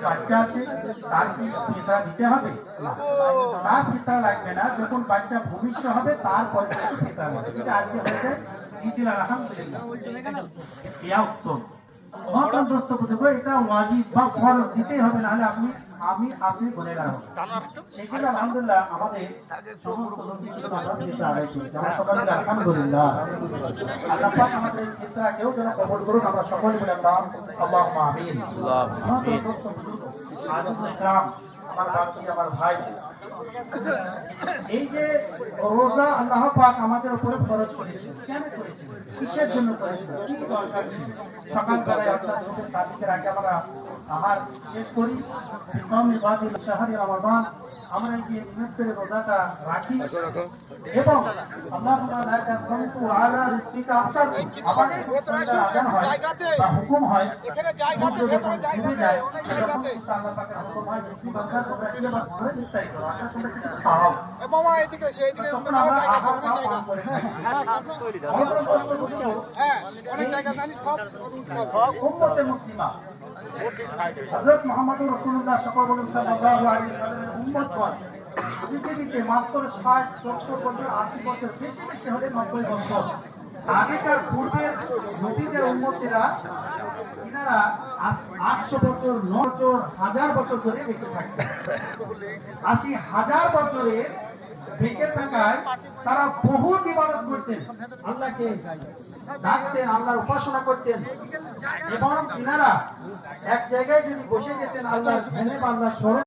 বাচ্চা আছে তার কি ফিতরা দিতে হবে? তার ফিতরা লাগবে না, যখন বাচ্চা ভূমিষ্ঠ হবে তারপর ফিতরা লাগবে। এটা আজকে হয়েছে ঈদুল আলহামদুলিল্লাহ, ইয়া উত্তম মহাপ্রদস্ত বুঝবো এটা ওয়াজিব বা ফরজ দিতেই হবে, নাহলে আপনি বলে রাখুন। সেখানে আলহামদুলিল্লাহ আমাদের সমস্ত আদায় করেছে। আমরা সকালে আলহামদুলিল্লাহ আল্লাহ পাক আমাদের চিন্তাকেও যেন কবুল করুন। আমরা সকলে বলে আল্লাহুম্মা আমিন। আমার বাকি আমার ভাই, এই যে রোজা আল্লাহ পাক আমাদের উপরে ফরজ করেছেন, কেন করেছেন, কিসের জন্য করেছেন, কি দরকার ছিল? সকালবেলায় আপনার চোখের তারিখের আগে আমরা আহার শেষ করি, শাহরি রমাদান আমরা এই যে নিয়ত করে রোজাটা রাখি এবং আল্লাহ তাআলা সন্তু আলা রিজকিকা আমাদের আযান হয় বা হুকুম হয়, এখানে জায়গা আছে, ভেতরে জায়গা আছে, অনেক জায়গা আছে, আল্লাহ পাকের হুকুম হয় যে বান্দা তোমরা কি বাস করে নিস্তাই করো, আচ্ছা তোমরা কি খাও এ মামা এদিকে সেই দিকে অনেক জায়গা আছে, অনেক জায়গা হ্যাঁ অনেক জায়গা জানি সব উম্মতে মুসলিমা হযরত মুহাম্মদুর রাসূলুল্লাহ সাল্লাল্লাহু আলাইহি ওয়াসাল্লামের উম্মতগণ পৃথিবীতে মাত্র 60, 70 বছর, 80 বছর, বেশি বেশি হলে 90 বছর। আগেকার পূর্বের নবীদের উম্মতেরা এনারা 800 বছর, 900 বছর, 1000 বছর ধরে বেঁচে থাকতেন। 80,000 বছরে বেঁচে থাকায় তারা বহু ইবাদত করতেন, আল্লাহকে ডাকতেন, আল্লাহর উপাসনা করতেন এবং এনারা এক জায়গায় যদি বসে যেতেন আল্লাহর ধ্যানে বা আল্লাহর স্মরণে